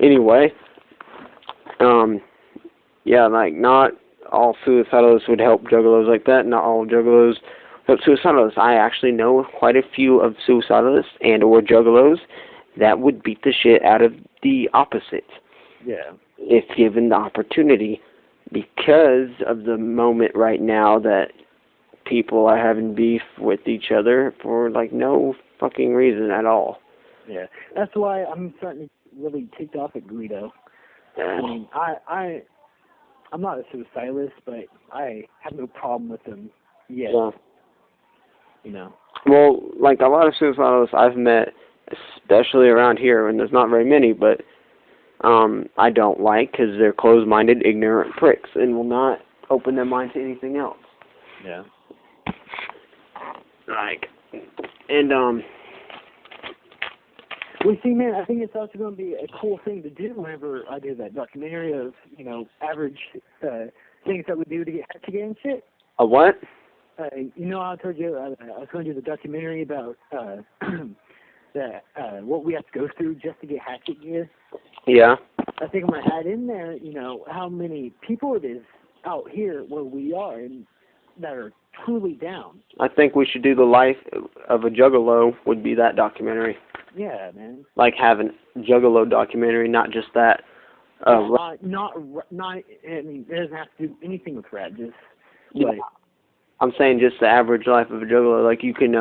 Anyway, yeah, like, not all suicidalists would help juggalos like that. Not all juggalos help suicidalists. I actually know quite a few of suicidalists and or juggalos that would beat the shit out of the opposite. Yeah. If given the opportunity, because of the moment right now that people are having beef with each other for, like, no fucking reason at all. Yeah. That's why I'm starting to really ticked off at Guido. I mean, I'm not a suicidalist, but I have no problem with him yet. Yeah. You know. Well, like, a lot of suicidalists I've met, especially around here, and there's not very many, but I don't like, because they're closed-minded, ignorant pricks, and will not open their mind to anything else. Yeah. Like, and, well, see, man, I think it's also going to be a cool thing to do whenever I do that documentary of, you know, average things that we do to get hatchet and shit. A what? You know, I told you, I was going to do the documentary about what we have to go through just to get hatchet gear. Yeah. I think I'm going to add in there, you know, how many people it is out here where we are and that are truly down. I think we should do the life of a juggalo would be that documentary. Yeah, man. Like, have a juggalo documentary, not just that. Not, I mean, it doesn't have to do anything with rat, just, Yeah. like, I'm saying just the average life of a juggalo. Like, you can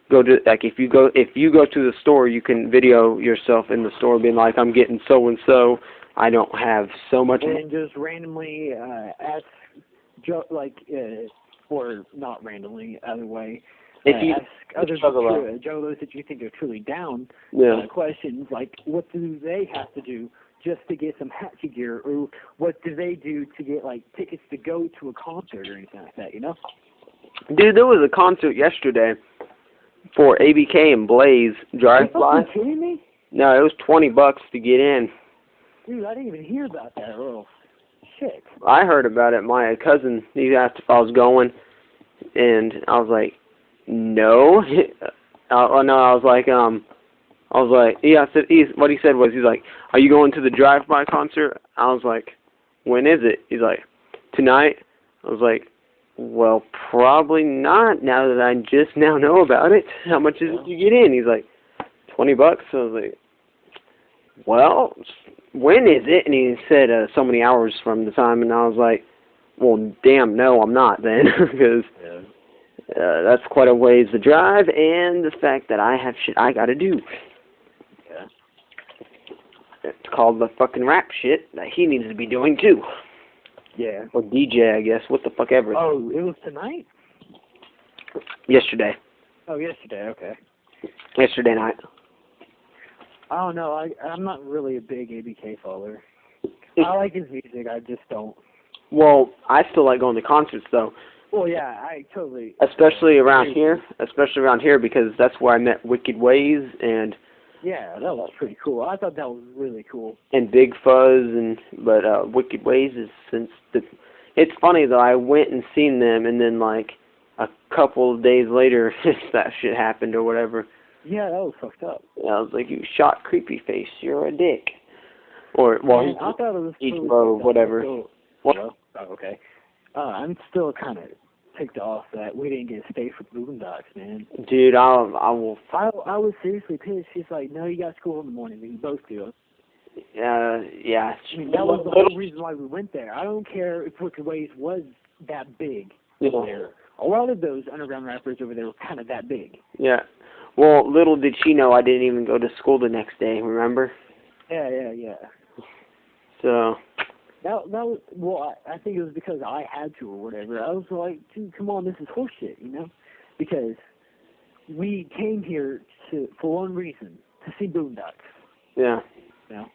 go to, like, if you go to the store, you can video yourself in the store being like, I'm getting so and so. I don't have so much. And just randomly ask, or not randomly, either way. If you ask other juggalos that you think are truly down questions like, what do they have to do just to get some hatchet gear, or what do they do to get, like, tickets to go to a concert or anything like that, you know? Dude, there was a concert yesterday for ABK and Blaze Drive-By. Are you fucking kidding me? No, it was $20 to get in. Dude, I didn't even hear about that, Earl. Shit. I heard about it. My cousin, he asked if I was going, and I was like, no. Yeah, what he said was, he's like, are you going to the Drive-By concert? I was like, when is it? He's like, tonight? I was like, well, probably not, now that I just now know about it. How much is it to get in? He's like, $20. I was like, well, when is it? And he said so many hours from the time, and I was like, well, damn, no, I'm not then, because that's quite a ways to drive, and the fact that I have shit I gotta do. Yeah. It's called the fucking rap shit that he needs to be doing too. Yeah. Or DJ, I guess. What the fuck ever. Oh, it was tonight? Yesterday. Oh, yesterday, okay. Yesterday night. I don't know. I'm not really a big ABK follower. I like his music. I just don't. Well, I still like going to concerts, though. Well, yeah, I totally. Especially around here. Especially around here, because that's where I met Wicked Ways and. Yeah, that was pretty cool. I thought that was really cool. And Big Fuzz, but Wicked Ways is since the. It's funny though. I went and seen them, and then like a couple of days later, that shit happened or whatever. Yeah, that was fucked up. Yeah, I was like, you shot Creepy Face. You're a dick. Or well, man, I thought it was each really row, whatever. What? Oh, okay. I'm still kind of ticked off that we didn't get stay for Boondocks, man. Dude, I will. I was seriously pissed. She's like, no, you got school in the morning. We both do. Yeah. I mean, that was the whole reason why we went there. I don't care if Wicked Ways was that big over there. A lot of those underground rappers over there were kind of that big. Yeah. Well, little did she know I didn't even go to school the next day, remember? Yeah. So. That was, well, I think it was because I had to or whatever. I was like, dude, come on, this is horseshit, you know? Because we came here for one reason, to see Boondocks. Yeah. You know?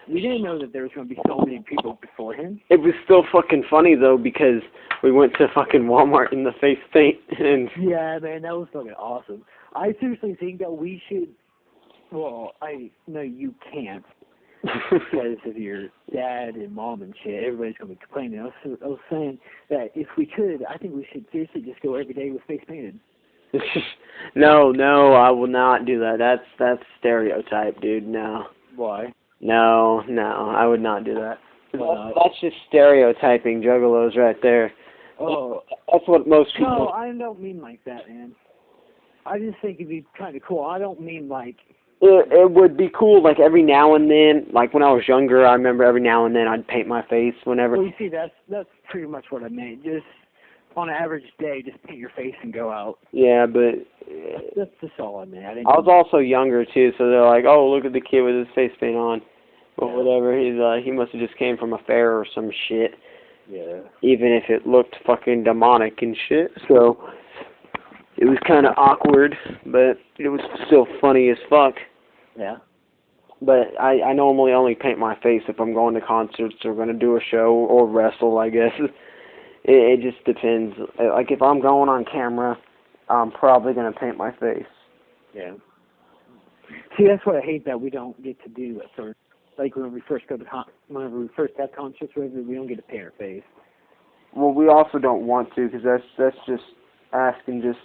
We didn't know that there was going to be so many people before him. It was still fucking funny, though, because we went to fucking Walmart in the face paint, and... Yeah, man, that was fucking awesome. I seriously think that we should... Well, I know you can't, because of your dad and mom and shit. Everybody's going to be complaining. I was saying that if we could, I think we should seriously just go every day with face painted. No, I will not do that. That's stereotype, dude. No. Why? No, I would not do that. Well, That's just stereotyping juggalos right there. oh, That's what most people... no, I don't mean like that, man. I just think it'd be kind of cool. I don't mean like... It would be cool, like, every now and then. Like, when I was younger, I remember every now and then I'd paint my face whenever... Well, you see, that's pretty much what I meant. Just, on an average day, just paint your face and go out. Yeah, but... That's just all I meant. I was also younger, too, so they're like, oh, look at the kid with his face paint on. Or whatever. He must have just came from a fair or some shit. Yeah. Even if it looked fucking demonic and shit. So, it was kind of awkward, but it was still funny as fuck. Yeah. But I normally only paint my face if I'm going to concerts or going to do a show or wrestle, I guess. It just depends. Like, if I'm going on camera, I'm probably going to paint my face. Yeah. See, that's what I hate that we don't get to do at certain... Like, when we first go to whenever we first have concerts, whatever, we don't get to paint our face. Well, we also don't want to, because that's just asking just...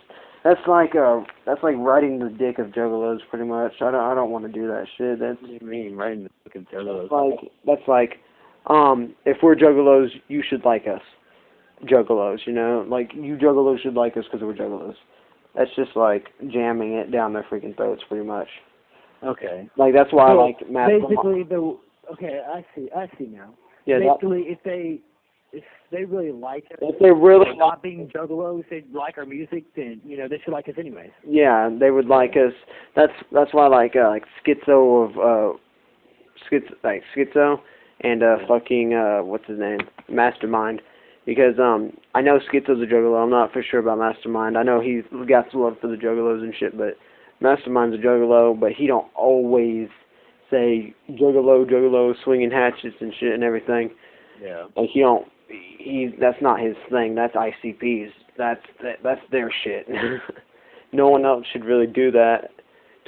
That's like riding the dick of juggalos, pretty much. I don't want to do that shit. That's... What do you mean, riding the dick of juggalos? That's like, if we're juggalos, you should like us. Juggalos, you know? Like, you juggalos should like us because we're juggalos. That's just like jamming it down their freaking throats, pretty much. Okay. Like, that's why so I like Matt. Basically, okay, I see now. Yeah, basically, if they really like us, if they really not being juggalos, they like our music, then they should like us anyways. Yeah, they would like us. That's why like Schizo of Schizo and fucking what's his name, Mastermind, because I know Schizo's a juggalo. I'm not for sure about Mastermind. I know he's got some love for the juggalos and shit, but Mastermind's a juggalo, but he don't always say juggalo, swinging hatchets and shit and everything. Yeah. Like that's not his thing. That's ICP's. That's their shit. No one else should really do that.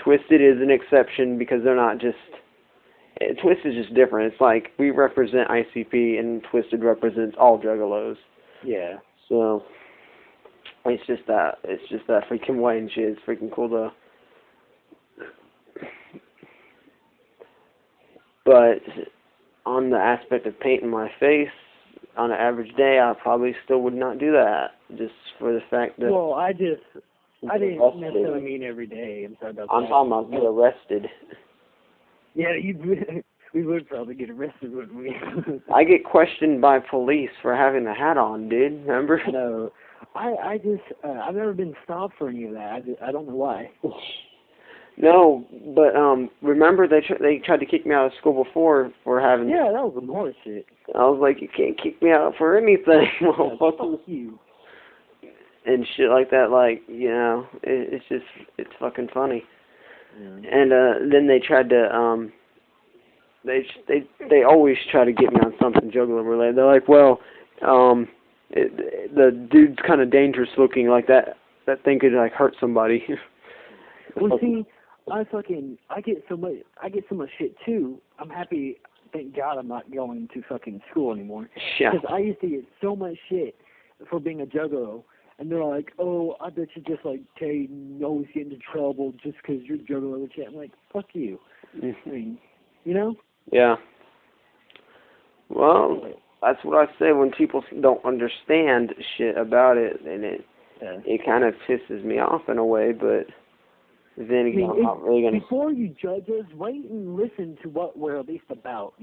Twisted is an exception because they're not just... Twisted is just different. It's like we represent ICP and Twisted represents all juggalos. Yeah. So it's just that freaking way and shit. It's freaking cool though. But on the aspect of painting my face, on an average day, I probably still would not do that, just for the fact that... Well, I didn't necessarily mean every day. I'm sorry about that. I'm talking about get arrested. Yeah, we would probably get arrested, wouldn't we? I get questioned by police for having the hat on, dude. Remember? No, I've never been stopped for any of that. I don't know why. No, but remember they tried to kick me out of school before for having... Yeah, that was some horse shit. I was like, you can't kick me out for anything. Yeah, fuck you. And shit like that, like, it's fucking funny. Yeah. And then they tried to they always try to get me on something juggalo related. They're like, well, the dude's kind of dangerous looking, like that thing could like hurt somebody. Well, see, I get so much shit too. I'm happy, thank God I'm not going to fucking school anymore. Yeah. Because I used to get so much shit for being a juggalo, and they're like, oh, I bet you just like you always get into trouble just because you're juggalo and shit. I'm like, fuck you. I mean, Yeah. Well, that's what I say when people don't understand shit about it, and it kind of pisses me off in a way, but then again, I'm not really gonna... Before you judge us, wait and listen to what we're at least about,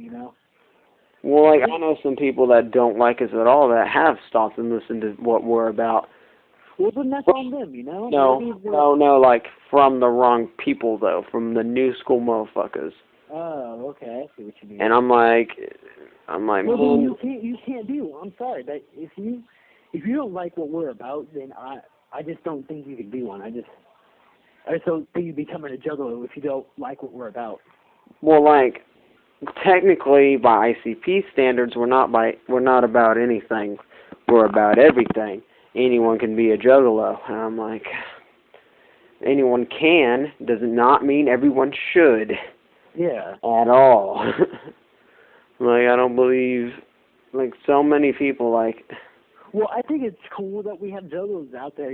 Well, like, I know some people that don't like us at all that have stopped and listened to what we're about. Well, then that's on them, No, like, from the wrong people, though, from the new school motherfuckers. Oh, okay, I see what you mean. And I'm like, well, man, you can't do. I'm sorry, but if you don't like what we're about, then I just don't think you can be one. I just don't think you're becoming a juggalo if you don't like what we're about. Well, like, technically, by ICP standards, we're not about anything. We're about everything. Anyone can be a juggalo. And I'm like, anyone can does not mean everyone should. Yeah. At all. Like, I don't believe, like, so many people, like... Well, I think it's cool that we have juggalos out there,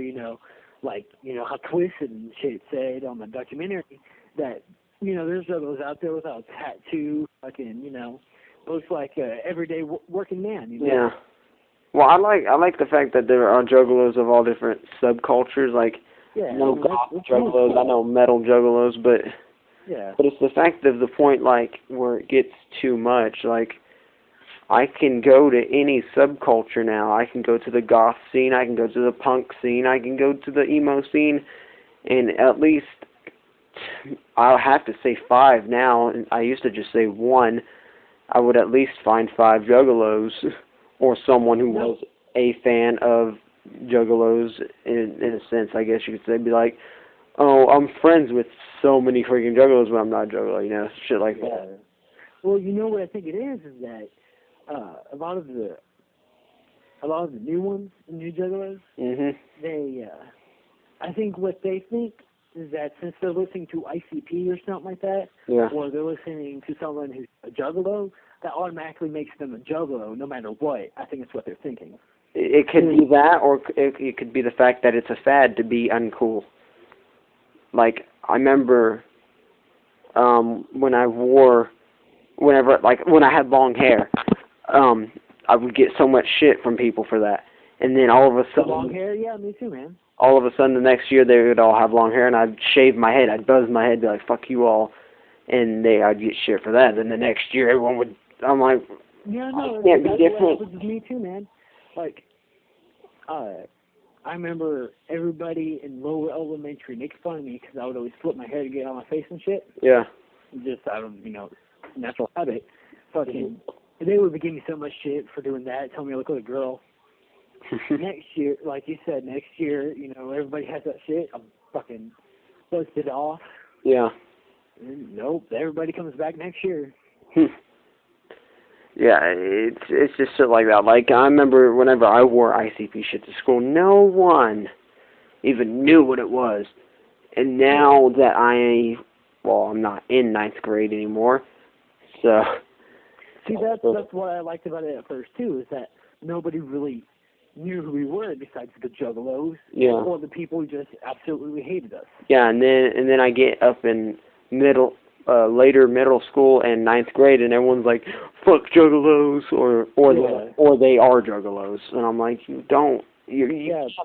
like, how Twisted and shit said on the documentary, that you know, there's those out there without a tattoo, fucking, you know, looks like a everyday working man. You know? Yeah. Well, I like the fact that there are juggalos of all different subcultures. Like, yeah, I know goth that's juggalos, I know metal juggalos, but yeah, it's the fact of the point, like, where it gets too much. Like, I can go to any subculture now. I can go to the goth scene. I can go to the punk scene. I can go to the emo scene, and at least I'll have to say 5 now. And I used to just say 1. I would at least find 5 juggalos, or someone who was a fan of juggalos in a sense, I guess you could say. Be like, oh, I'm friends with so many freaking juggalos, but I'm not a juggalo, you know, shit like that. Well, you know what I think it is that a lot of the new ones, the new juggalos, they, I think what they think is that since they're listening to ICP or something like that, or they're listening to someone who's a juggalo, that automatically makes them a juggalo no matter what. I think it's what they're thinking. It could be that, or it could be the fact that it's a fad to be uncool. Like, I remember when I had long hair, I would get so much shit from people for that. And then all of a sudden... Long hair? Yeah, me too, man. All of a sudden, the next year, they would all have long hair, and I'd shave my head. I'd buzz my head, be like, fuck you all. And I'd get shit for that. And the next year, everyone would... I'm like, yeah, no, I can't be different. That was me too, man. Like, I remember everybody in lower elementary making fun of me because I would always flip my hair to get on my face and shit. Yeah. Just out of, you know, natural habit. Fucking, they would be giving me so much shit for doing that, telling me I look like a girl. Next year, like you said, next year, you know, everybody has that shit. I'm fucking busted off. Yeah. And nope, everybody comes back next year. Yeah, it's just shit like that. Like, I remember whenever I wore ICP shit to school, no one even knew what it was. And now that I'm not in 9th grade anymore, so... See, that's what I liked about it at first, too, is that nobody really knew who we were besides the juggalos, or the people who just absolutely hated us. Yeah, and then I get up in later middle school and 9th grade, and everyone's like, "Fuck juggalos," or they are juggalos, and I'm like, you can't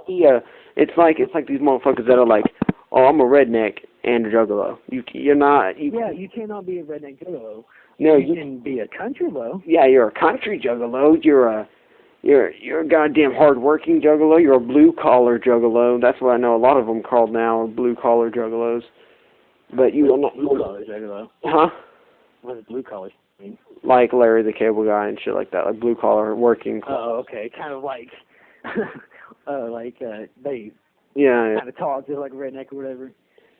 be a. It's like these motherfuckers that are like, "Oh, I'm a redneck and a juggalo." You're not. You cannot be a redneck juggalo. No, you can be a country low. Yeah, you're a country juggalo. You're a goddamn hard-working juggalo. You're a blue-collar juggalo. That's what I know a lot of them called now, blue-collar juggalos. But you don't know... Blue-collar juggalo? Huh? What does blue-collar mean? Like Larry the Cable Guy and shit like that, like blue-collar working. Oh, okay. Kind of like... they... Yeah. Kind of talk just like redneck or whatever.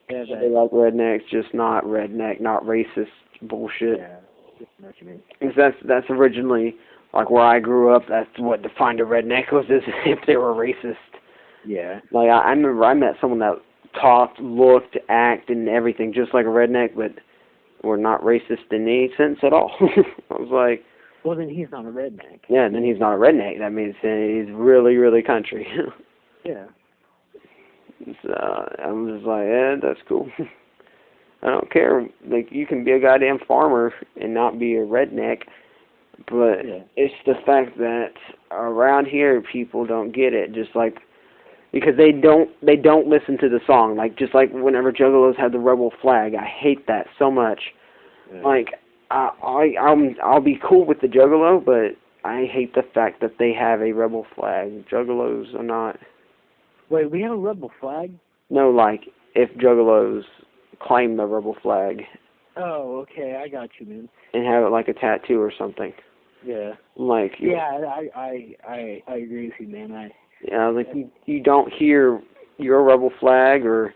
Yeah, they like rednecks, just not redneck, not racist bullshit. Yeah, just know what you mean. Because that's originally... Like, where I grew up, that's what defined a redneck was, is if they were racist. Yeah. Like, I remember I met someone that talked, looked, acted, and everything just like a redneck, but were not racist in any sense at all. I was like... Well, then he's not a redneck. Yeah, then he's not a redneck. That means he's really, really country. Yeah. So, I'm just like, that's cool. I don't care. Like, you can be a goddamn farmer and not be a redneck. But it's the fact that around here people don't get it, just like because they don't listen to the song. Like just like whenever Juggalos had the rebel flag, I hate that so much. Yeah. Like I'll be cool with the Juggalo, but I hate the fact that they have a rebel flag. Juggalos are not. Wait, we have a rebel flag? No, like if Juggalos claim the rebel flag. Oh, okay, I got you, man. And have it like a tattoo or something. Yeah. Like. Yeah, I agree with you, man. Like you don't hear your rebel flag or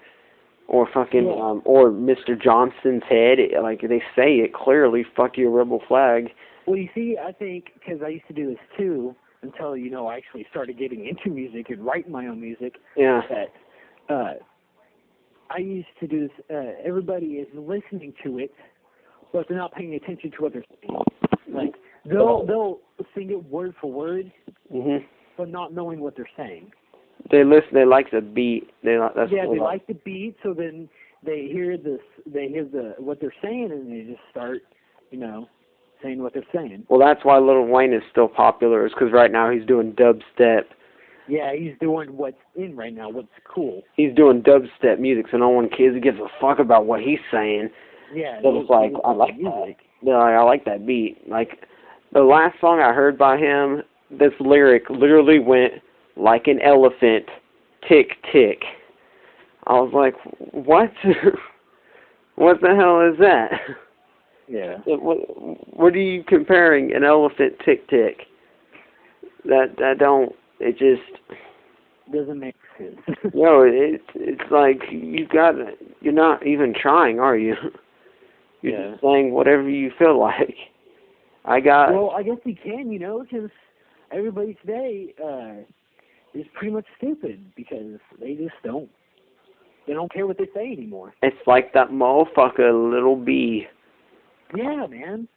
fucking or Mr. Johnson's head. Like they say it clearly. Fuck your rebel flag. Well, you see, I think because I used to do this too until I actually started getting into music and writing my own music. Yeah. That I used to do this. Everybody is listening to it, but they're not paying attention to what they're saying. Like they'll sing it word for word, but not knowing what they're saying. They listen. They like the beat. They like the beat. So then they hear what they're saying, and they just start, saying what they're saying. Well, that's why Lil Wayne is still popular, is because right now he's doing dubstep. Yeah, he's doing what's in right now, what's cool. He's doing dubstep music, so no one gives a fuck about what he's saying. Yeah, So it's like, I like that. Yeah, I like that beat. Like, the last song I heard by him, this lyric literally went, like an elephant, tick, tick. I was like, what? What the hell is that? Yeah. What are you comparing an elephant tick, tick? It just doesn't make sense. It's like you're not even trying, are you? You're just saying whatever you feel like. Well, I guess you can, because everybody today is pretty much stupid because they just don't care what they say anymore. It's like that motherfucker, Little B. Yeah, man.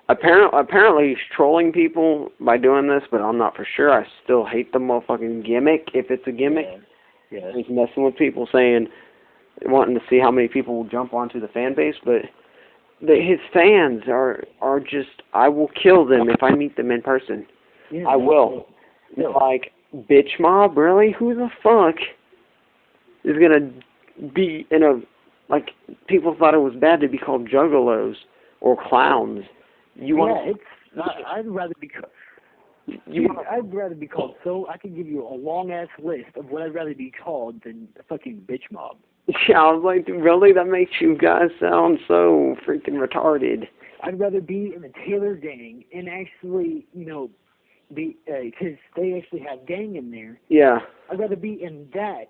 Apparently he's trolling people by doing this, but I'm not for sure. I still hate the motherfucking gimmick, if it's a gimmick. Yeah. He's messing with people, wanting to see how many people will jump onto the fan base, but his fans are just, I will kill them if I meet them in person. Yeah, I will. Yeah. Like, bitch mob, really? Who the fuck is gonna be like, people thought it was bad to be called juggalos or clowns. I'd rather be called. So I can give you a long ass list of what I'd rather be called than a fucking bitch mob. Yeah, I was like, really? That makes you guys sound so freaking retarded. I'd rather be in the Taylor gang and actually, be because they actually have gang in there. Yeah. I'd rather be in that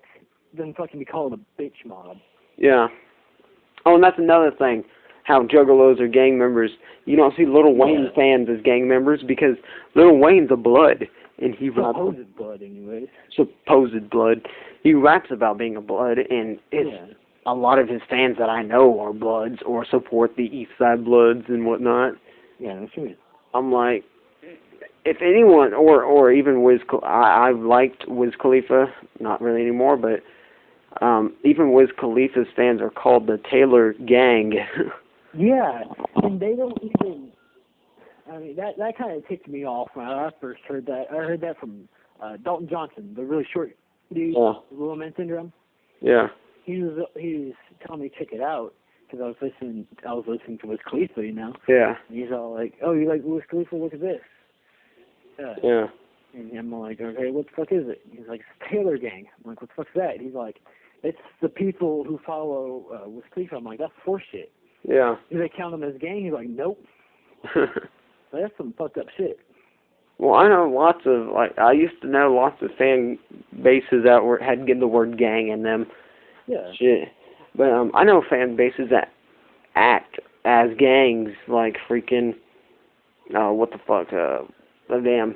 than fucking be called a bitch mob. Yeah. Oh, and that's another thing. How juggalos are gang members. You don't see Lil Wayne fans as gang members because Lil Wayne's a blood, and he raps. Supposed blood, anyways. Supposed blood. He raps about being a blood, and a lot of his fans that I know are bloods or support the East Side Bloods and whatnot. Yeah, that's true. I'm like, if anyone, or even I've liked Wiz Khalifa, not really anymore, but even Wiz Khalifa's fans are called the Taylor Gang. Yeah, and they don't even. I mean, that kind of ticked me off when I first heard that. I heard that from Dalton Johnson, the really short dude, Little Man Syndrome. Yeah. He was telling me to check it out because I was listening to Wiz Khalifa, Yeah. And he's all like, "Oh, you like Wiz Khalifa? Look at this." Yeah. And I'm like, "Okay, what the fuck is it?" He's like, "It's Taylor Gang." I'm like, "What the fuck's that?" And he's like, "It's the people who follow Wiz Khalifa." I'm like, "That's horseshit." Yeah. Do they count them as gang? He's like, "Nope." That's some fucked up shit. Well, I know I used to know lots of fan bases that had the word gang in them. Yeah. Shit. But I know fan bases that act as gangs, like freaking, what the fuck, damn.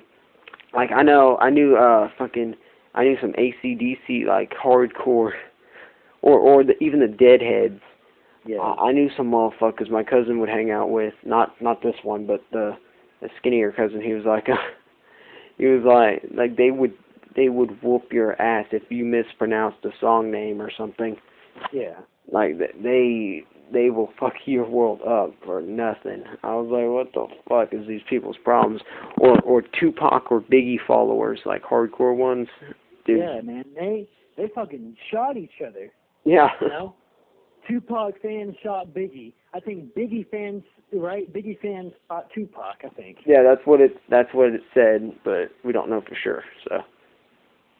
Like, I knew some AC/DC, like, hardcore, or even the Deadheads. Yeah. I knew some motherfuckers my cousin would hang out with, not this one, but the skinnier cousin. He was like, they would whoop your ass if you mispronounced a song name or something. Yeah. Like, they will fuck your world up for nothing. I was like, what the fuck is these people's problems? Or Tupac or Biggie followers, like hardcore ones. Dude. Yeah, man. They fucking shot each other. Yeah. Tupac fans shot Biggie. I think Biggie fans shot Tupac, I think. Yeah, that's what it said, but we don't know for sure, so.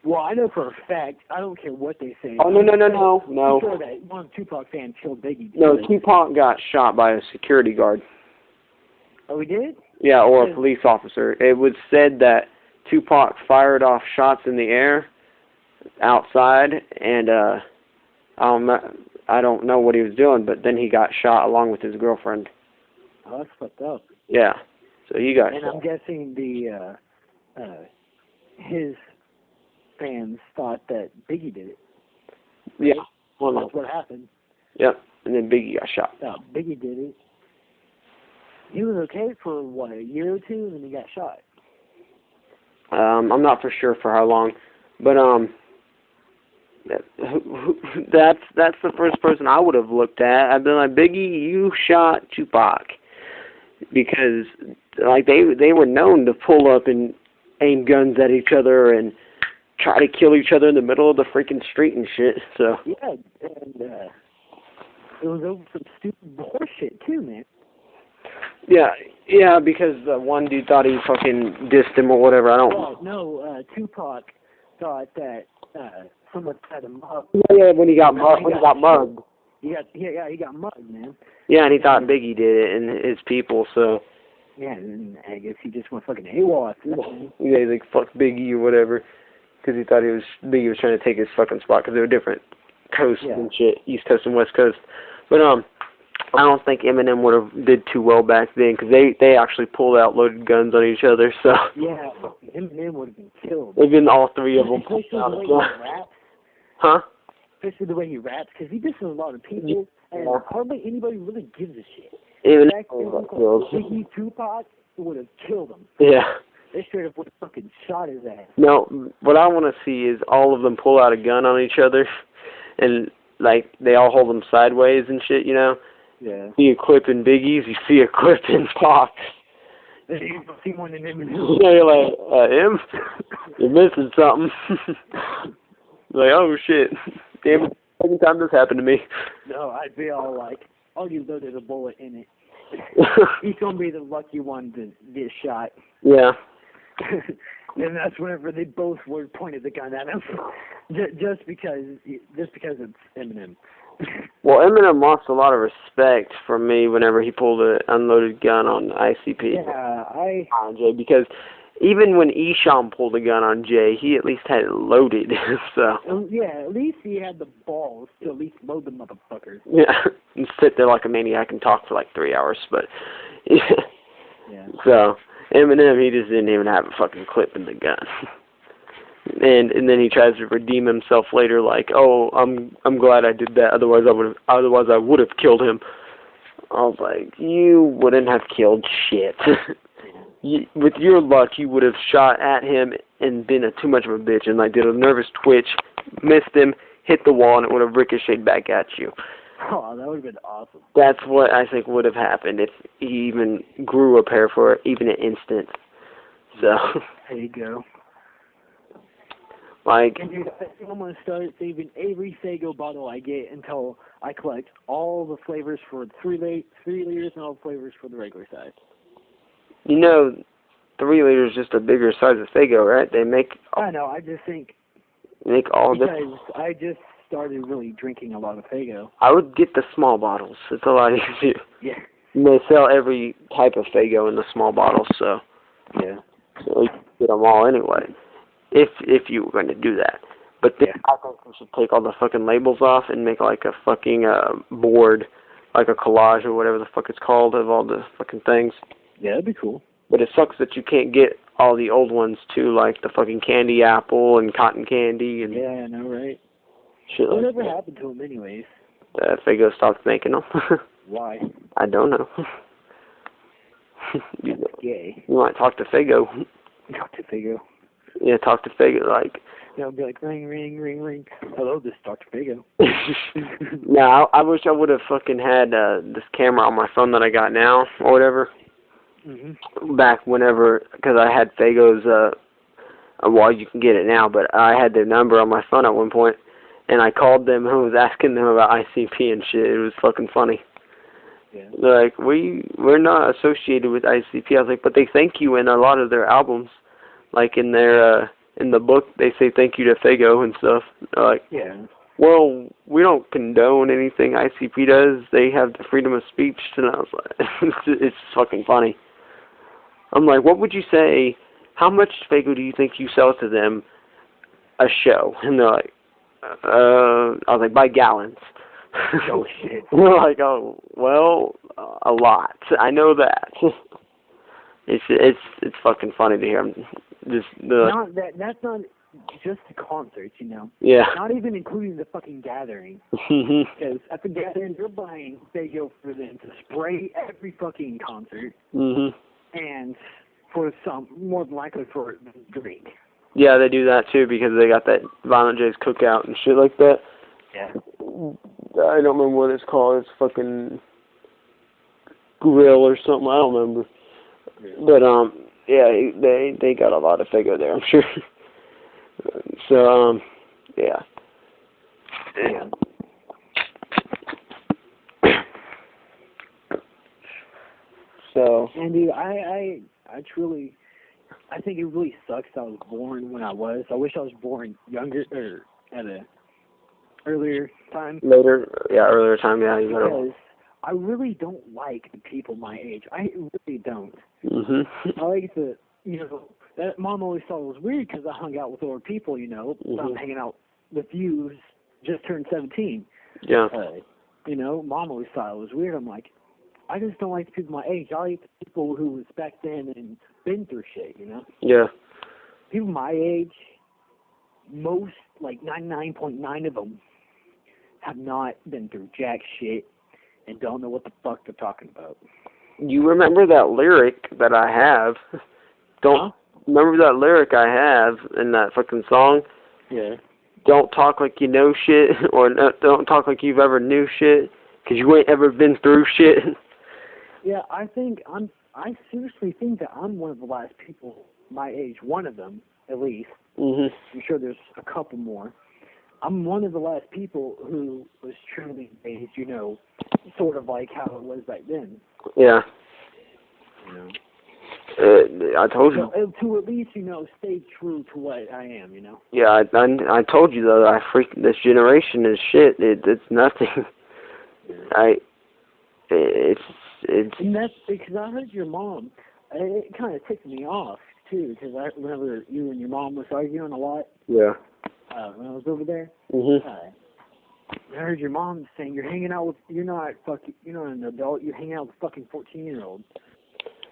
Well, I know for a fact. I don't care what they say. Oh, no. I'm sure that one of Tupac fans killed Biggie. No, Tupac got shot by a security guard. Oh, he did? Yeah, or a police officer. It was said that Tupac fired off shots in the air outside, and I don't know what he was doing, but then he got shot along with his girlfriend. Oh, that's fucked up. Yeah, so he got shot. And I'm guessing his fans thought that Biggie did it. Right? Yeah. Well, that's what happened. Yep, and then Biggie got shot. No, Biggie did it. He was okay for, a year or two, and then he got shot. I'm not for sure for how long, but That's the first person I would have looked at. I'd been like, Biggie, you shot Tupac, because like they were known to pull up and aim guns at each other and try to kill each other in the middle of the freaking street and shit. So yeah, and it was over some stupid horseshit too, man. yeah, because one dude thought he fucking dissed him or whatever. I don't. Well, no, Tupac thought that someone tried to mug. Yeah, when he got mugged. He got mugged, man. Yeah, and he thought Biggie did it and his people. So yeah, and I guess he just went fucking AWOL after that. yeah, he's like fuck Biggie or whatever, because he thought Biggie was trying to take his fucking spot, because they were different coasts and shit, East Coast and West Coast. But I don't think Eminem would have did too well back then, because they actually pulled out loaded guns on each other. So yeah, Eminem would have been killed. Even all three of them. Especially the way he raps. Huh? Especially the way he raps, because he disses a lot of people, and hardly anybody really gives a shit. Even Biggie, Tupac would have killed him. Yeah. They straight up would have fucking shot his ass. No, what I want to see is all of them pull out a gun on each other, and like they all hold them sideways and shit, you know. Yeah. You see a clip in Biggie's, you see a clip in Fox. You see one in Eminem. Yeah, you're like, Em, you're missing something. Like, oh shit, damn it, second time this happened to me. No, I'd be all like, oh, you loaded a bullet in it. He's gonna be the lucky one to get shot. Yeah. And that's whenever they both were pointed the gun at him, just because it's Eminem. Well, Eminem lost a lot of respect from me whenever he pulled an unloaded gun on ICP. Yeah, on Jay, because even when Esham pulled a gun on Jay, he at least had it loaded. So yeah, at least he had the balls to at least load the motherfuckers. Yeah, and sit there like a maniac and talk for like 3 hours. But yeah. So Eminem, he just didn't even have a fucking clip in the gun. And then he tries to redeem himself later, like, oh, I'm glad I did that. Otherwise I would have killed him. I was like, you wouldn't have killed shit. With your luck, you would have shot at him and been too much of a bitch and like did a nervous twitch, missed him, hit the wall, and it would have ricocheted back at you. Oh, that would have been awesome. That's what I think would have happened if he even grew a pair for even an instant. So there you go. Like, and dude, I think I'm gonna start saving every Faygo bottle I get until I collect all the flavors for 3 liters and all the flavors for the regular size. You know, 3 liters is just a bigger size of Faygo, right? They make. I know. I just think all because different. I just started really drinking a lot of Faygo. I would get the small bottles. It's a lot easier. Yeah. And they sell every type of Faygo in the small bottles, so. Yeah. So you can get them all anyway, if you were going to do that. But then I think we should take all the fucking labels off and make like a fucking board, like a collage or whatever the fuck it's called, of all the fucking things. Yeah, that'd be cool. But it sucks that you can't get all the old ones too, like the fucking candy apple and cotton candy and. Yeah, I know, right? Shit like Whatever happened to them, anyways? Faygo stopped making them. Why? I don't know. Gay. You might talk to Faygo. Talk to Faygo. Yeah, talk to Faygo, like. They'll be like, ring, ring, ring, ring. Hello, this is Dr. Faygo. No, I wish I would have fucking had this camera on my phone that I got now, or whatever. Mm-hmm. Back whenever, because I had Faygo's, well, you can get it now, but I had their number on my phone at one point, and I called them and was asking them about ICP and shit. It was fucking funny. Yeah. They're like, we're not associated with ICP. I was like, but they thank you in a lot of their albums. Like in their, in the book, they say thank you to Faygo and stuff. They're like, yeah. Well, we don't condone anything ICP does. They have the freedom of speech. And I was like, it's fucking funny. I'm like, what would you say, how much Faygo do you think you sell to them a show? And they're like, I was like, by gallons. Oh, shit. We're like, oh, well, a lot. I know that. It's fucking funny to hear. That's not just the concerts, you know. Yeah. Not even including the fucking gathering. Because at the gathering, they're buying Faygo for them to spray every fucking concert. Mhm. And for some, more than likely for drink. Yeah, they do that too because they got that Violent J's cookout and shit like that. Yeah. I don't remember what it's called. It's fucking grill or something. I don't remember. But yeah, they got a lot of figure there, I'm sure. So yeah. Yeah. So. And dude, I truly, I think it really sucks that I was born when I was. I wish I was born younger or at a earlier time. Earlier time, yeah. Because I really don't like the people my age. I really don't. Mhm. I like the, that mom always thought it was weird because I hung out with older people, I'm hanging out with you who's just turned 17. Yeah. Mom always thought it was weird. I'm like, I just don't like the people my age. I like the people who was back then and been through shit, Yeah. People my age, most, like 99.9 of them, have not been through jack shit and don't know what the fuck they're talking about. You remember that lyric that I have? Remember that lyric I have in that fucking song? Yeah. Don't talk like you know shit, or no, don't talk like you've ever knew shit, 'cause you ain't ever been through shit. Yeah, I seriously think that I'm one of the last people my age, one of them, at least. Mhm. I'm sure there's a couple more. I'm one of the last people who was truly raised, sort of like how it was back then. Yeah. I told you. So, to at least, stay true to what I am, Yeah, I told you though. This generation is shit. It's nothing. It's. And that's because I heard your mom. It kind of ticked me off too, because I remember you and your mom was arguing a lot. Yeah. When I was over there. Mhm. I heard your mom saying you're not an adult. You're hanging out with a fucking 14-year-old.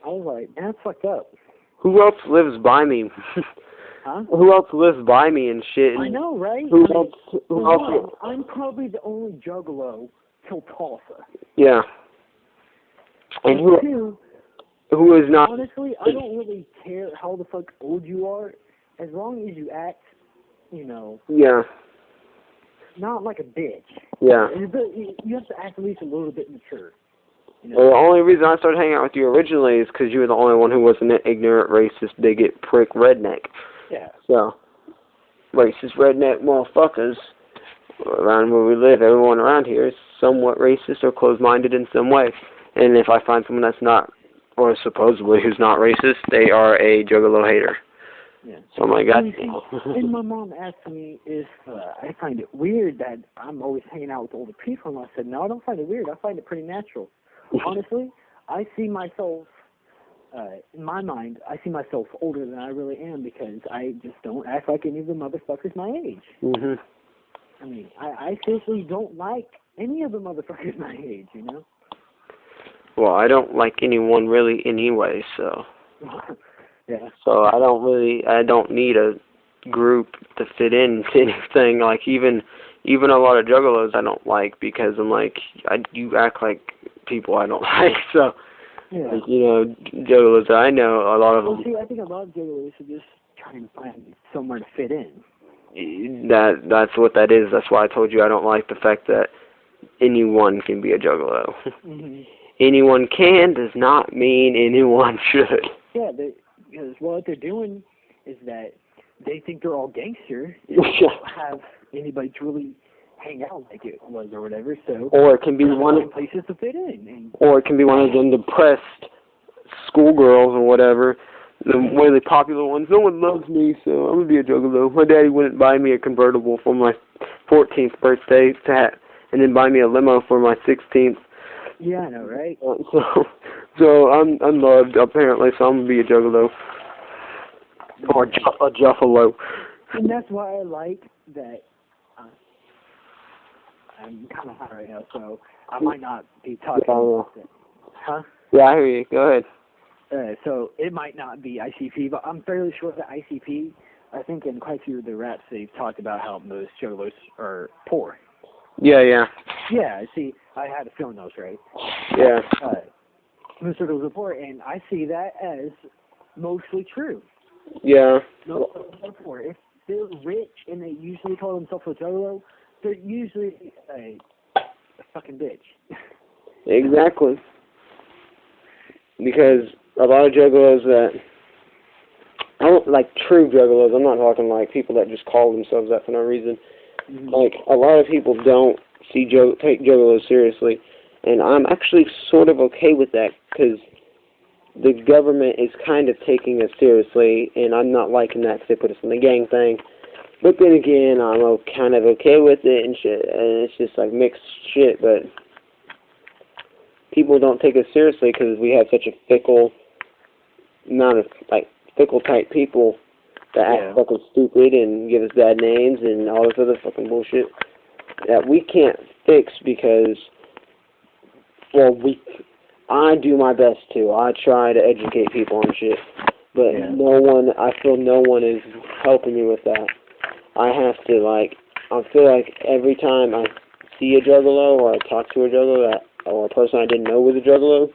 I was like, man, that's fucked up. Who else lives by me? Huh? Who else lives by me and shit? And I know, right? Who else? I'm probably the only Juggalo till Tulsa. Yeah. And who is not? Honestly, I don't really care how the fuck old you are, as long as you act, Yeah. not like a bitch. Yeah. You have to act at least a little bit mature. Well, the only reason I started hanging out with you originally is because you were the only one who wasn't an ignorant, racist, bigot, prick, redneck. Yeah. So, racist, redneck motherfuckers around where we live, everyone around here is somewhat racist or closed-minded in some way. And if I find someone that's not, or supposedly who's not racist, they are a Juggalo hater. Yeah. So I'm like, God. And my mom asked me if I find it weird that I'm always hanging out with older people, and I said, no, I don't find it weird. I find it pretty natural. Honestly, I see myself, in my mind, I see myself older than I really am because I just don't act like any of the motherfuckers my age. Mhm. I mean, I seriously don't like any of the motherfuckers my age, Well, I don't like anyone really anyway, so. Yeah. So I don't need a group to fit into anything. Like even a lot of Juggalos I don't like because I'm like, you act like people I don't like. So, yeah. like, Juggalos that I know, a lot of them. See, I think a lot of Juggalos are just trying to find somewhere to fit in. That's what that is. That's why I told you I don't like the fact that anyone can be a Juggalo. Mm-hmm. Anyone can does not mean anyone should. Yeah, because what they're doing is that they think they're all gangster and they don't have anybody to really hang out like it was or whatever. So or it can be one of places to fit in. Or it can be one of them depressed schoolgirls or whatever. One of the popular ones. No one loves me, so I'm gonna be a Juggalo. My daddy wouldn't buy me a convertible for my 14th birthday, and then buy me a limo for my 16th. Yeah, I know, right? So I'm unloved apparently, so I'm gonna be a Juggalo or a Juffalo. And that's why I like that. I'm kind of hot right now, so I might not be talking. Yeah. Huh? Yeah, I hear you. Go ahead. So it might not be ICP, but I'm fairly sure that ICP. I think in quite a few of the raps they've talked about how most Juggalos are poor. Yeah, yeah. Yeah, see, I had a feeling that was right. Yeah. Most Juggalos are poor, and I see that as mostly true. Yeah. No, therefore, if they're rich and they usually call themselves a Juggalo, they're usually a fucking bitch. Exactly. Because a lot of juggalos that, I don't like true juggalos, I'm not talking like people that just call themselves that for no reason. Mm-hmm. Like, a lot of people don't take juggalos seriously, and I'm actually sort of okay with that, because the government is kind of taking us seriously, and I'm not liking that because they put us in the gang thing. But then again, I'm kind of okay with it and shit, and it's just like mixed shit, but people don't take us seriously because we have such a fickle amount of, like, fickle type people that act fucking stupid and give us bad names and all this other fucking bullshit that we can't fix because, well, I do my best to. I try to educate people on shit, but I feel no one is helping me with that. I have to, like, I feel like every time I see a juggalo or I talk to a juggalo or a person I didn't know was a juggalo,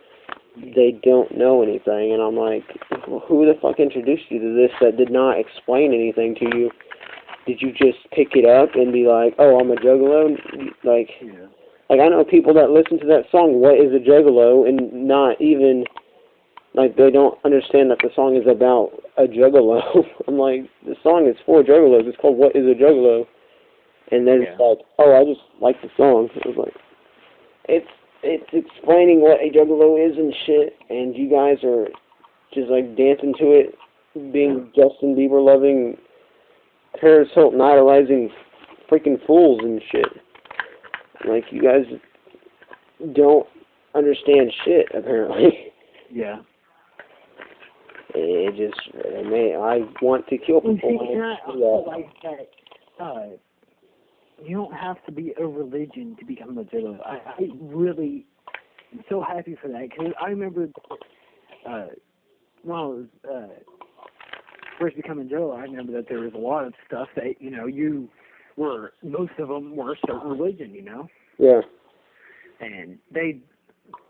they don't know anything, and I'm like, who the fuck introduced you to this that did not explain anything to you? Did you just pick it up and be like, oh, I'm a juggalo? Like, like I know people that listen to that song, What is a Juggalo, and not even, like, they don't understand that the song is about a juggalo. I'm like, the song is for juggalos. It's called What is a Juggalo? And then it's like, oh, I just like the song. It was like, it's explaining what a juggalo is and shit, and you guys are just, like, dancing to it, being Justin Bieber loving, Paris Hilton idolizing freaking fools and shit. Like, you guys don't understand shit, apparently. Yeah. It just, I want to kill people. See, and I also like that, you don't have to be a religion to become a juggalo. I really am so happy for that, because I remember when I was first becoming juggalo, I remember that there was a lot of stuff that, you know, most of them were a certain religion, you know? Yeah. And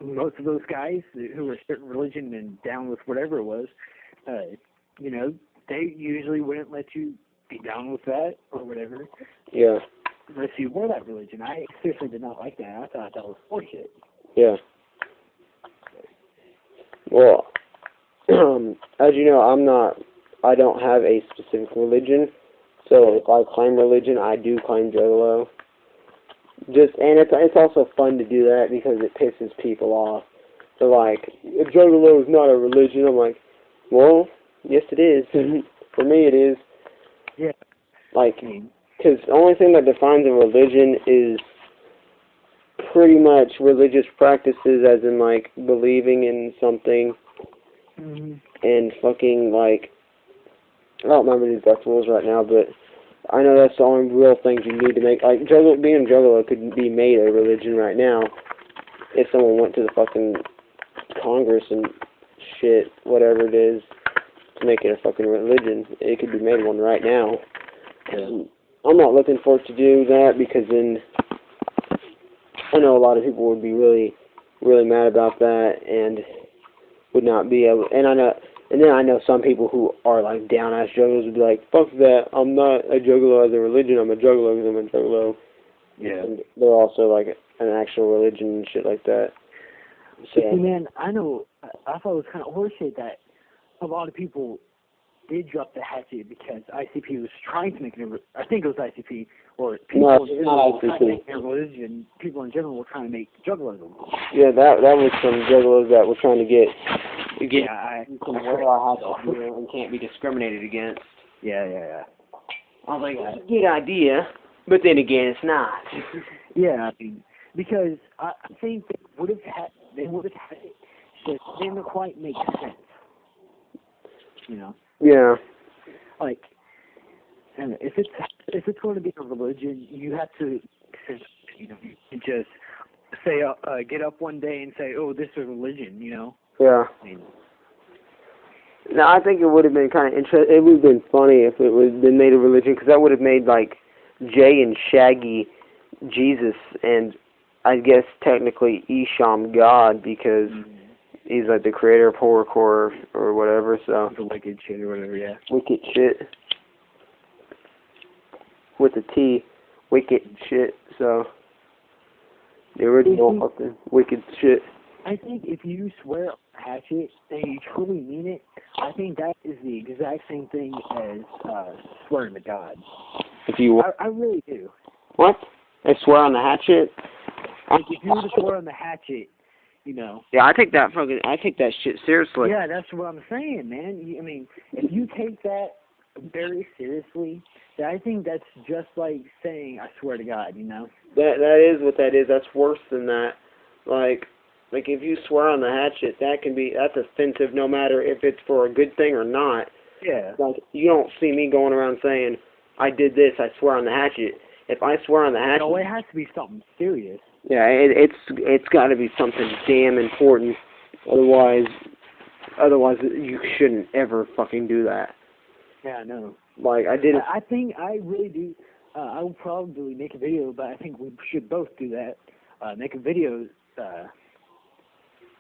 most of those guys who were a certain religion and down with whatever it was, you know, they usually wouldn't let you be down with that or whatever. Yeah. Unless you were that religion. I seriously did not like that. I thought that was horseshit. Yeah. Well, as you know, I don't have a specific religion, so if I claim religion, I do claim Juggalo. And it's also fun to do that because it pisses people off. They're like, Juggalo is not a religion. I'm like, well, yes it is. For me it is. Yeah. Like, because the only thing that defines a religion is pretty much religious practices, as in, like, believing in something, and fucking, like, I don't remember the exact rules right now, but I know that's the only real things you need to make. Like, being a juggalo could be made a religion right now if someone went to the fucking Congress and shit, whatever it is, to make it a fucking religion. It could be made one right now. And I'm not looking for it to do that, because then I know a lot of people would be really, really mad about that and would not be able. And then I know some people who are, like, down-ass juggalos would be like, fuck that, I'm not a juggalo as a religion, I'm a juggalo because I'm a juggalo. Yeah. And they're also, like, an actual religion and shit like that. So, see, man, I know, I thought it was kind of horseshit that a lot of people did drop the hatchet because ICP was trying to make it I think it was ICP, or people in general were trying to make it a religion. People in general were trying to make juggalos. Yeah, that was some juggalos that were trying to get some and can't be discriminated against. Yeah. I was like, that's a good idea, but then again, it's not. Yeah, I mean, because I think they would have had it, just didn't quite make sense. You know? Yeah. Like, and if it's going to be a religion, you have to, you know, just say get up one day and say, oh, this is a religion, you know? Yeah. I mean, no, I think it would have been kind of interesting. It would have been funny if it would have been made a religion, because that would have made, like, Jay and Shaggy Jesus, and I guess technically Isham God, because he's like the creator of horrorcore or whatever. So The wicked shit or whatever, yeah. wicked shit with a T, wicked shit. So the original fucking wicked shit. I think if you swear hatchet and you truly mean it, I think that is the exact same thing as swearing to God. If you I really do. what? I swear on the hatchet. Like if you were to swear on the hatchet, you know. Yeah, I take that shit seriously. Yeah, that's what I'm saying, man. I mean, if you take that very seriously, then I think that's just like saying I swear to God, you know. That is what that is. That's worse than that. Like if you swear on the hatchet, that's offensive no matter if it's for a good thing or not. Yeah. Like you don't see me going around saying I did this, I swear on the hatchet. If I swear on the hatchet, no, it has to be something serious. Yeah, it's got to be something damn important. Otherwise you shouldn't ever fucking do that. Yeah, I know. Like I did. I think I really do. I will probably make a video, but I think we should both do that. Make a video,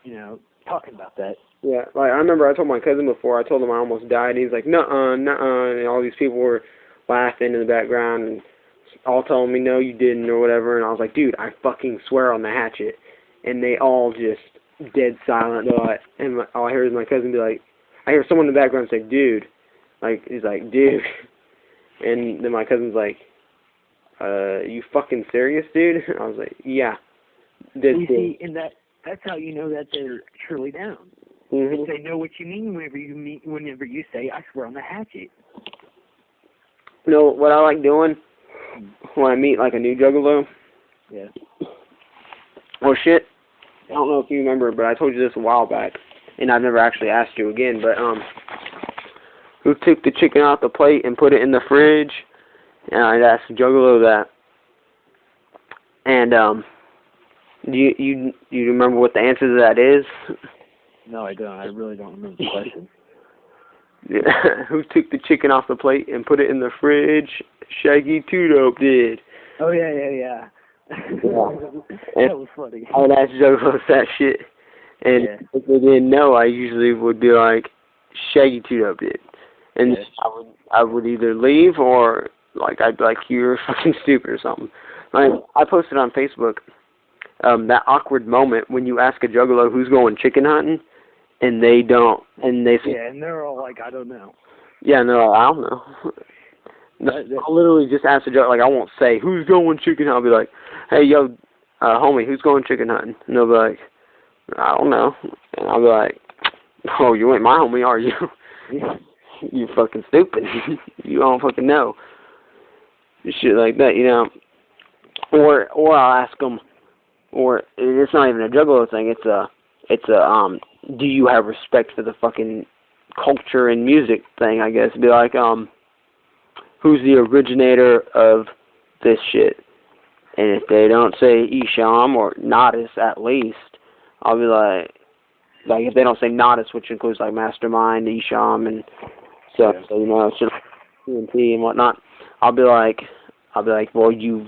you know, talking about that. Yeah, like I remember I told my cousin before. I told him I almost died. He's like, nuh-uh, nuh-uh, and all these people were laughing in the background and all telling me, no, you didn't, or whatever. And I was like, dude, I fucking swear on the hatchet. And they all just dead silent. They're like, and all I hear is my cousin be like, I hear someone in the background say, dude. Like, he's like, dude. And then my cousin's like, you fucking serious, dude? I was like, yeah. You see, and that's how you know that they're truly down. Mm-hmm. They know what you mean whenever you say, I swear on the hatchet. You know what I like doing? When I meet like a new Juggalo. Yeah. Oh shit. I don't know if you remember, but I told you this a while back, and I've never actually asked you again. But who took the chicken off the plate and put it in the fridge? And I'd ask Juggalo that. And do you remember what the answer to that is? No, I don't. I really don't remember the question. Yeah. Who took the chicken off the plate and put it in the fridge? Shaggy Two Dope did. Oh, yeah. That was funny. I would ask Juggalo that shit. And if they didn't know, I usually would be like, Shaggy Two Dope did. And I would either leave or, like, I'd be like, you're fucking stupid or something. Like, I posted on Facebook that awkward moment when you ask a Juggalo who's going chicken hunting, and they don't, and they say, yeah, and they're all like, I don't know. Yeah, no, I don't know. No, I'll literally just ask a Juggalo, like, I won't say, who's going chicken hunting? I'll be like, hey, yo, homie, who's going chicken hunting? And they'll be like, I don't know. And I'll be like, oh, you ain't my homie, are you? You fucking stupid. You don't fucking know. Shit like that, you know. Or I'll ask them, or it's not even a Juggalo thing, it's a do you have respect for the fucking culture and music thing, I guess. Be like, who's the originator of this shit? And if they don't say Isham or Nodis at least, I'll be like if they don't say Nodis, which includes like Mastermind, Isham, and stuff, so you know, it's just TNT and whatnot. I'll be like, well, you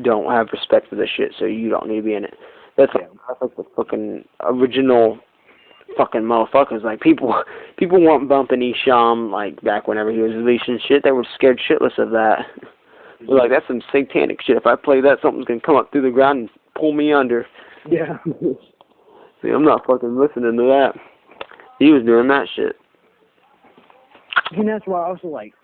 don't have respect for this shit, so you don't need to be in it. That's like the fucking original fucking motherfuckers. Like people weren't bumping Isham like back whenever he was releasing shit. They were scared shitless of that. They're like, that's some satanic shit. If I play that, something's gonna come up through the ground and pull me under. Yeah. See, I'm not fucking listening to that. He was doing that shit. And that's why I also like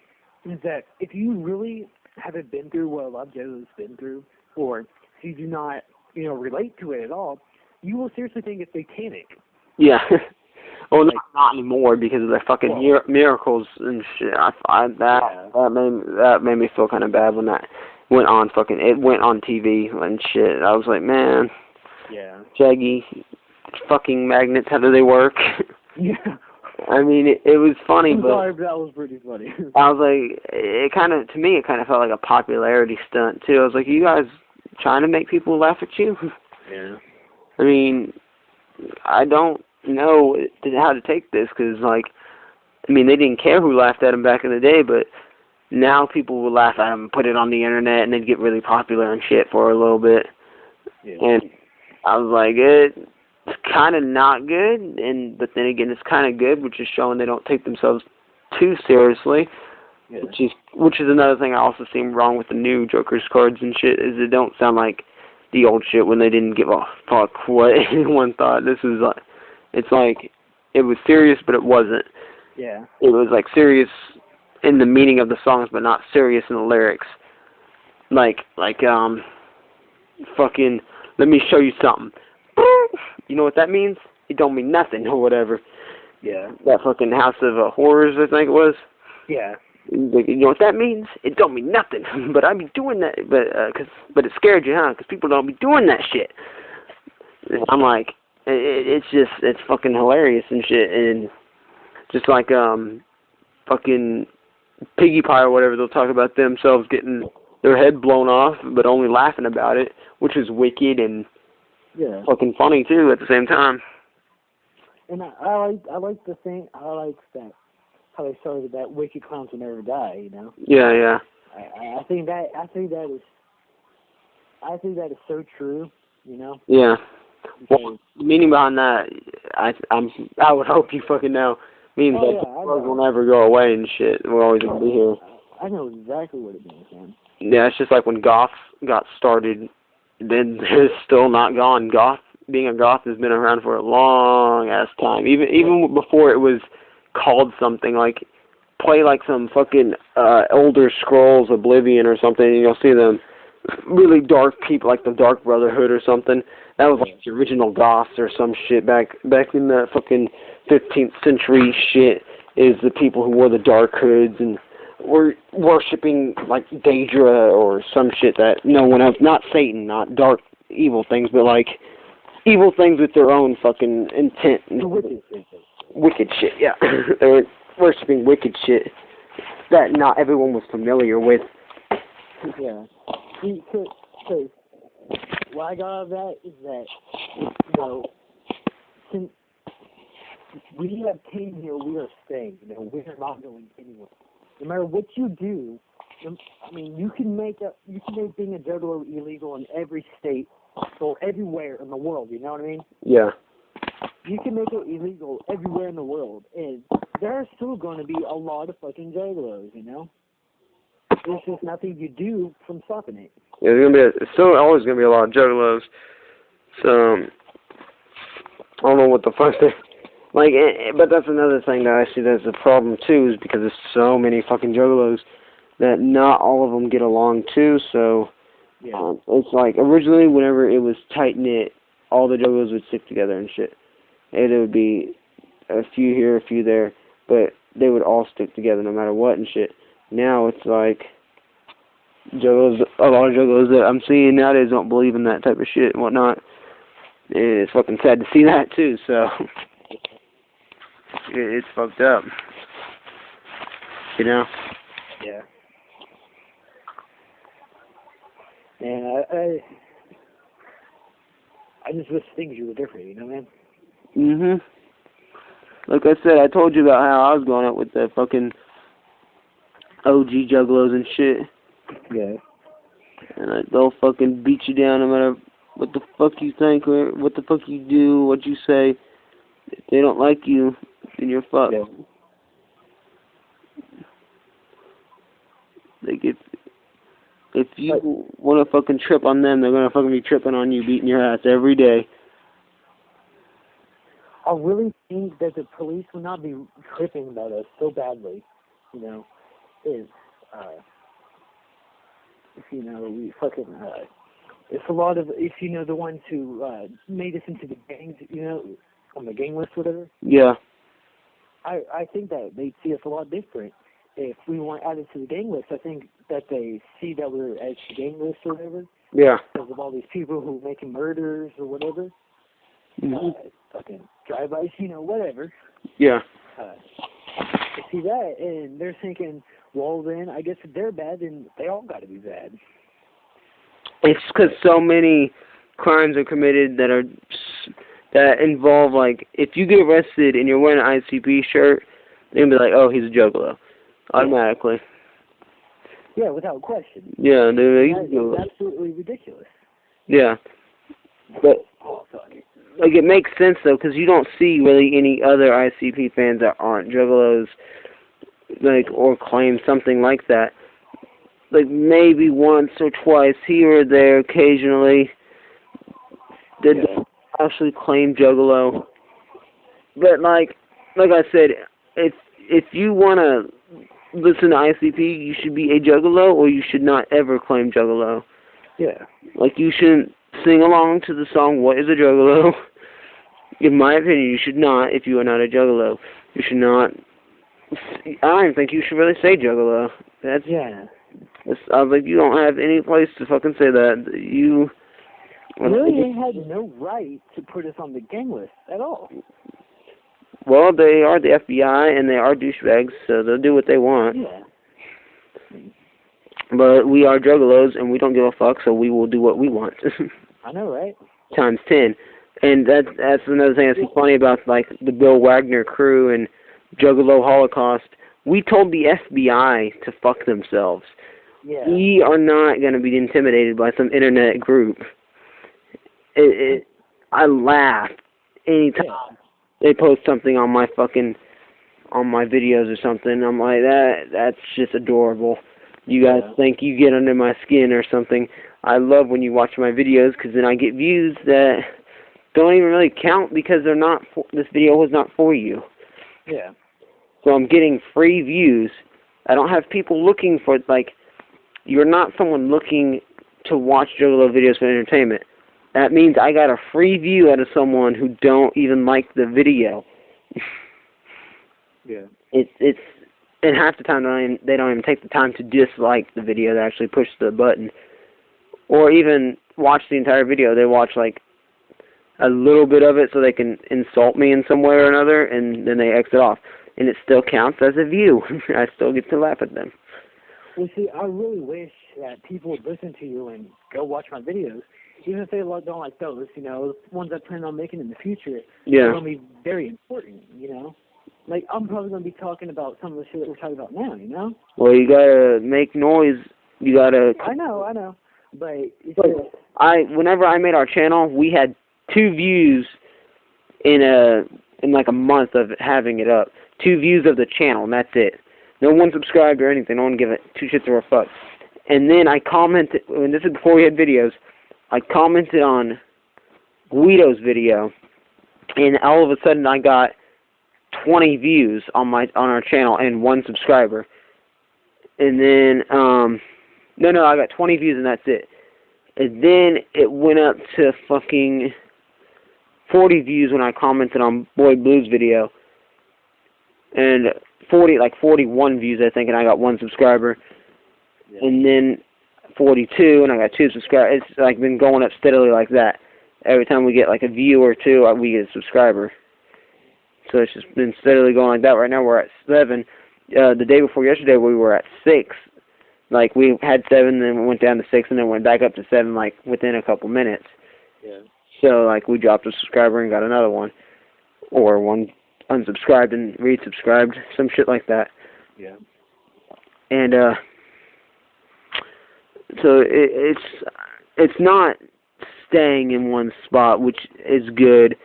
is that if you really haven't been through what a lot of Juggalo's been through, or if you do not, you know, relate to it at all, you will seriously think it's satanic. Yeah. Well, not anymore because of the fucking miracles and shit. That made me feel kind of bad when that went on TV and shit. I was like, man. Yeah. Shaggy, fucking magnets. How do they work? Yeah. I mean, it was funny, but that was pretty funny. I was like, to me, it kind of felt like a popularity stunt too. I was like, you guys trying to make people laugh at you? Yeah. I mean, I don't know how to take this because, like, I mean, they didn't care who laughed at them back in the day, but now people will laugh at them and put it on the internet, and they'd get really popular and shit for a little bit. Yeah. And I was like, it's kind of not good, but then again, it's kind of good, which is showing they don't take themselves too seriously. Yeah. Which is another thing I also see wrong with the new Joker's cards and shit, is it don't sound like the old shit when they didn't give a fuck what anyone thought. This is like, it's like, it was serious, but it wasn't. Yeah. It was like serious in the meaning of the songs, but not serious in the lyrics. Fucking, let me show you something. You know what that means? It don't mean nothing or whatever. Yeah. That fucking House of Horrors, I think it was. Yeah. Like, you know what that means? It don't mean nothing. But I be doing that, but it scared you, huh? Because people don't be doing that shit. I'm like, it's fucking hilarious and shit, and just like fucking Piggy Pie or whatever, they'll talk about themselves getting their head blown off, but only laughing about it, which is wicked and fucking funny too at the same time. And I like the thing. I like that how they started that wicked clowns will never die. You know. Yeah, yeah. I think that is so true. You know. Yeah. Well, the meaning behind that, I would hope you fucking know, means that the world will never go away and shit. We're always gonna be here. I know exactly what it means, man. Yeah, it's just like when goth got started, then it's still not gone. Being a goth has been around for a long ass time. Even before it was called something, like play like some fucking Elder Scrolls Oblivion or something, and you'll see them really dark people like the Dark Brotherhood or something. That was like the original goths or some shit back in the fucking 15th century shit. Is the people who wore the dark hoods and were worshipping like Daedra or some shit that no one else, not Satan, not dark evil things, but like evil things with their own fucking intent. Wicked shit, yeah. They were worshipping wicked shit that not everyone was familiar with. Yeah. See, so what I got out of that is that, you know, since we have came here, we are staying. You know, we are not going anywhere. No matter what you do, I mean, you can make being a juggalo illegal in every state or everywhere in the world. You know what I mean? Yeah. You can make it illegal everywhere in the world, and there are still going to be a lot of fucking juggalos. You know, there's just nothing you do from stopping it. Yeah, it's still always gonna be a lot of juggalos. So I don't know what the fuck they like. But that's another thing that I see that's a problem too, is because there's so many fucking juggalos that not all of them get along too. So it's like originally, whenever it was tight knit, all the juggalos would stick together and shit. And it would be a few here, a few there, but they would all stick together no matter what and shit. Now it's like juggalos, a lot of juggalos that I'm seeing nowadays don't believe in that type of shit and whatnot. And it's fucking sad to see that too, so it's fucked up. You know? Yeah. And I just wish things were different, you know, man? Like I said, I told you about how I was going out with the fucking OG juggalos and shit. Yeah. And they'll fucking beat you down no matter what the fuck you think or what the fuck you do, what you say. If they don't like you, then you're fucked. Yeah. Like if you want to fucking trip on them, they're gonna fucking be tripping on you, beating your ass every day. I really think that the police would not be tripping about us so badly, you know, if you know, we fucking, if a lot of, if you know, the ones who made us into the gangs, you know, on the gang list, whatever. Yeah. I think that they'd see us a lot different if we weren't added to the gang list. I think that they see that we're added to the gang list or whatever. Yeah. Because of all these people who are making murders or whatever. Fucking drive-bys, you know, whatever. Yeah. They see that, and they're thinking, well, then, I guess if they're bad, then they all got to be bad. It's because so many crimes are committed that involve, like, if you get arrested and you're wearing an ICP shirt, they're going to be like, oh, he's a juggalo. Automatically. Yeah, without question. Yeah, it's absolutely ridiculous. Yeah. But like, it makes sense, though, because you don't see really any other ICP fans that aren't Juggalos, like, or claim something like that. Like, maybe once or twice here or there, occasionally, that don't actually claim Juggalo. But, like I said, if you want to listen to ICP, you should be a Juggalo, or you should not ever claim Juggalo. Yeah. Like, you shouldn't sing along to the song, What is a Juggalo? In my opinion, you should not, if you are not a Juggalo. You should not, I don't even think you should really say Juggalo. That's, yeah. I was like, you don't have any place to fucking say that. You... Really, they had no right to put us on the gang list at all. Well, they are the FBI, and they are douchebags, so they'll do what they want. Yeah. But we are Juggalos, and we don't give a fuck, so we will do what we want. I know, right? Times 10. And that's another thing that's funny about, like, the Bill Wagner crew and Juggalo Holocaust. We told the FBI to fuck themselves. Yeah. We are not going to be intimidated by some internet group. I laugh anytime they post something on my videos or something. I'm like, that's just adorable. You guys think you get under my skin or something. I love when you watch my videos, because then I get views that don't even really count because they're not. This video was not for you. Yeah. So I'm getting free views. I don't have people looking for, like, you're not someone looking to watch Juggalo videos for entertainment. That means I got a free view out of someone who don't even like the video. Yeah. It's and half the time they don't even take the time to dislike the video. They actually push the button, or even watch the entire video. They watch like a little bit of it so they can insult me in some way or another, and then they exit off. And it still counts as a view. I still get to laugh at them. Well, see, I really wish that people would listen to you and go watch my videos. Even if they don't like those, you know, the ones I plan on making in the future, they're going to be very important, you know? Like, I'm probably going to be talking about some of the shit that we're talking about now, you know? Well, you got to make noise. You got to... I know. But whenever I made our channel, we had 2 views in like a month of having it up. 2 views of the channel, and that's it. No one subscribed or anything. No one gave it 2 shits or a fuck. And then I commented, and this is before we had videos, I commented on Guido's video, and all of a sudden I got 20 views on our channel and 1 subscriber. And then no, I got 20 views and that's it. And then it went up to fucking 40 views when I commented on Boy Blue's video, and 41 views I think, and I got 1 subscriber. Yeah. And then 42, and I got 2 subscribers. It's like been going up steadily like that. Every time we get like a view or 2, we get a subscriber. So it's just been steadily going like that. Right now we're at 7. The day before yesterday we were at 6. Like we had 7, then we went down to 6, and then went back up to 7 like within a couple minutes. Yeah. So like we dropped a subscriber and got another one, or 1 unsubscribed and resubscribed, some shit like that. Yeah. And so it's not staying in one spot, which is good.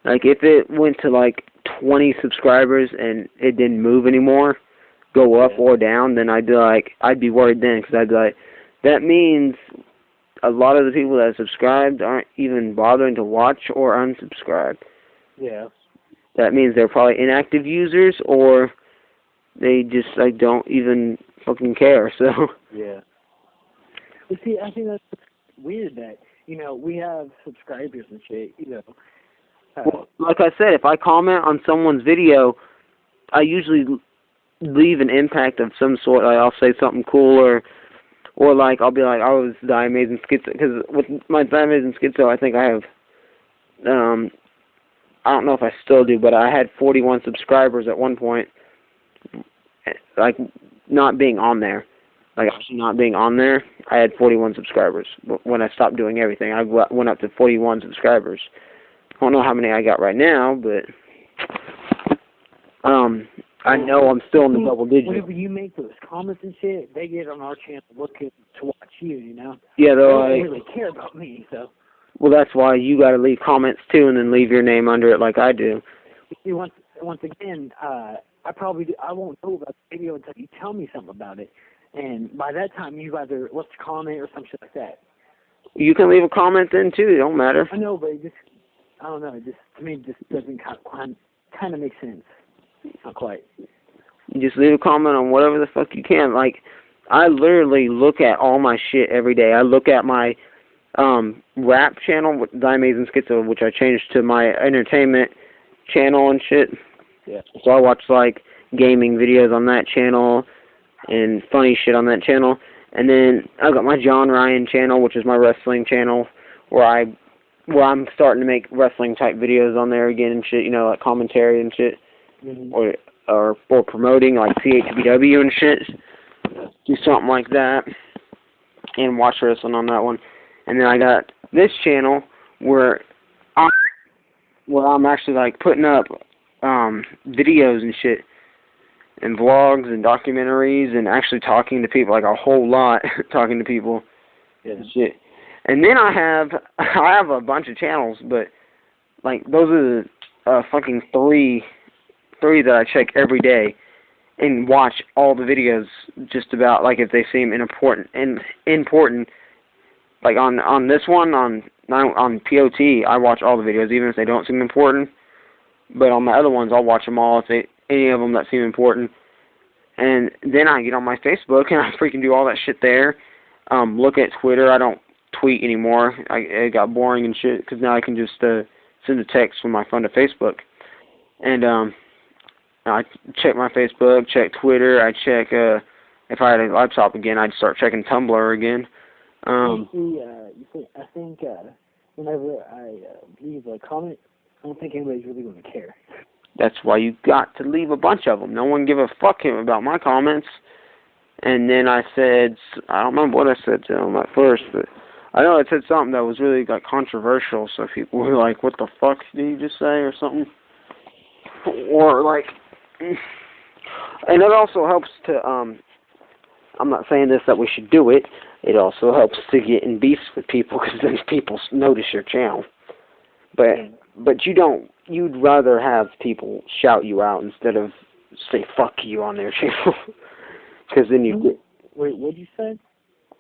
Like if it went to like 20 subscribers and it didn't move anymore, go up or down, then I'd be worried then, because I'd be like, that means a lot of the people that subscribed aren't even bothering to watch or unsubscribe. Yeah. That means they're probably inactive users, or they just like don't even fucking care. So. Yeah. But see, I think that's weird that, you know, we have subscribers and shit, you know. Well, like I said, if I comment on someone's video, I usually leave an impact of some sort. Like I'll say something cool, or like I'll be like, I was Die Amazing Schizo, because with my Die Amazing Schizo, I think I have, I don't know if I still do, but I had 41 subscribers at one point, like not being on there. Like actually not being on there, I had 41 subscribers. When I stopped doing everything, I went up to 41 subscribers. I don't know how many I got right now, but I know I'm still in the double digits. Whenever you make those comments and shit, they get on our channel looking to watch you, you know? Yeah, they don't really care about me, so. Well, that's why you got to leave comments too, and then leave your name under it like I do. See, once again, I won't know about the video until you tell me something about it, and by that time you've either left a comment or some shit like that. You can leave a comment then too. It don't matter. I know, but it just, I don't know. It just, to me, it just doesn't kind of make sense. Not quite. You just leave a comment on whatever the fuck you can. Like, I literally look at all my shit every day. I look at my rap channel, The Amazing Schizo, which I changed to my entertainment channel and shit. Yeah. So I watch, like, gaming videos on that channel and funny shit on that channel. And then I got my John Ryan channel, which is my wrestling channel, where I'm starting to make wrestling type videos on there again and shit, you know, like commentary and shit, or promoting like CHBW and shit. Do something like that, and watch wrestling on that one. And then I got this channel where I'm actually like putting up videos and shit, and vlogs and documentaries, and actually talking to people, like a whole lot, talking to people and shit. And then I have a bunch of channels, but like those are the fucking three that I check every day and watch all the videos just about, like, if they seem important. Like on this one on pt2, I watch all the videos even if they don't seem important. But on my other ones, I'll watch them all if any of them that seem important. And then I get on my Facebook and I freaking do all that shit there. Look at Twitter. I don't tweet anymore. It got boring and shit because now I can just send a text from my phone to Facebook. And I check my Facebook, check Twitter. I check if I had a laptop again, I'd start checking Tumblr again. I think whenever I leave a comment, I don't think anybody's really going to care. That's why you got to leave a bunch of them. No one give a fuck about my comments. And then I said, I don't remember what I said to them at first, but I know I said something that was really like controversial, so people were like, what the fuck did you just say, or something? Or like, and it also helps to, I'm not saying this that we should do it, it also helps to get in beefs with people, because then people notice your channel. But you'd rather have people shout you out instead of say fuck you on their channel. Because then you get... Wait, what'd you say?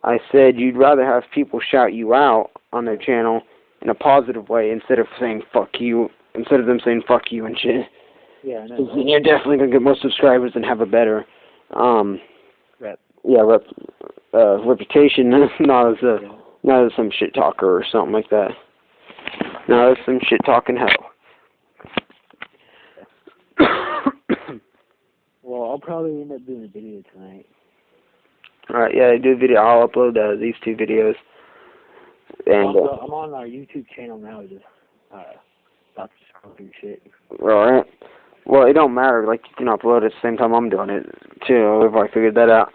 I said you'd rather have people shout you out on their channel in a positive way instead of saying fuck you, instead of them saying fuck you and shit. Yeah, I know. You're definitely going to get more subscribers and have a better... reputation, not as some shit talker or something like that. No, that's some shit talking hell. Well, I'll probably end up doing a video tonight. Alright, yeah, do a video. I'll upload these two videos. And I'm on our YouTube channel now, just about to scroll through shit. Alright. Well, it don't matter. Like, you can upload at the same time I'm doing it, too, if I figured that out.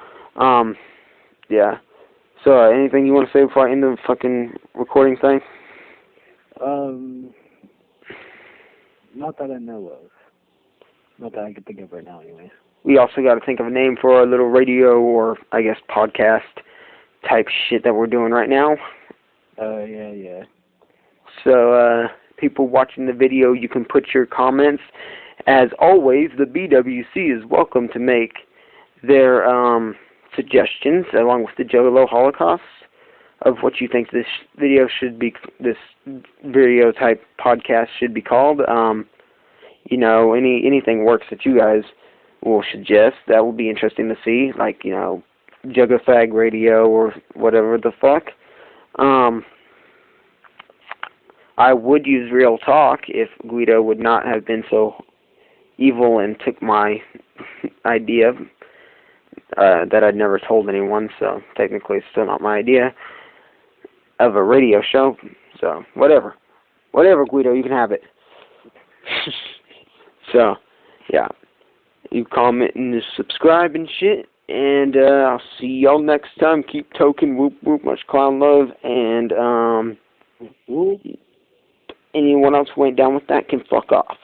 Yeah. So, anything you want to say before I end the fucking recording thing? Not that I know of. Not that I can think of right now, anyway. We also got to think of a name for our little radio or, I guess, podcast type shit that we're doing right now. Yeah. So, people watching the video, you can put your comments. As always, the BWC is welcome to make their suggestions, along with the Juggalo Holocaust, of what you think this video type podcast should be called. You know, anything works that you guys will suggest. That will be interesting to see, like, you know, Juggafag Radio or whatever the fuck. I would use Real Talk if Guido would not have been so evil and took my idea that I'd never told anyone, so technically it's still not my idea of a radio show. So, whatever, Guido, you can have it. So, yeah, you comment and subscribe and shit, and I'll see y'all next time. Keep token, whoop whoop, much clown love, and anyone else who ain't down with that can fuck off.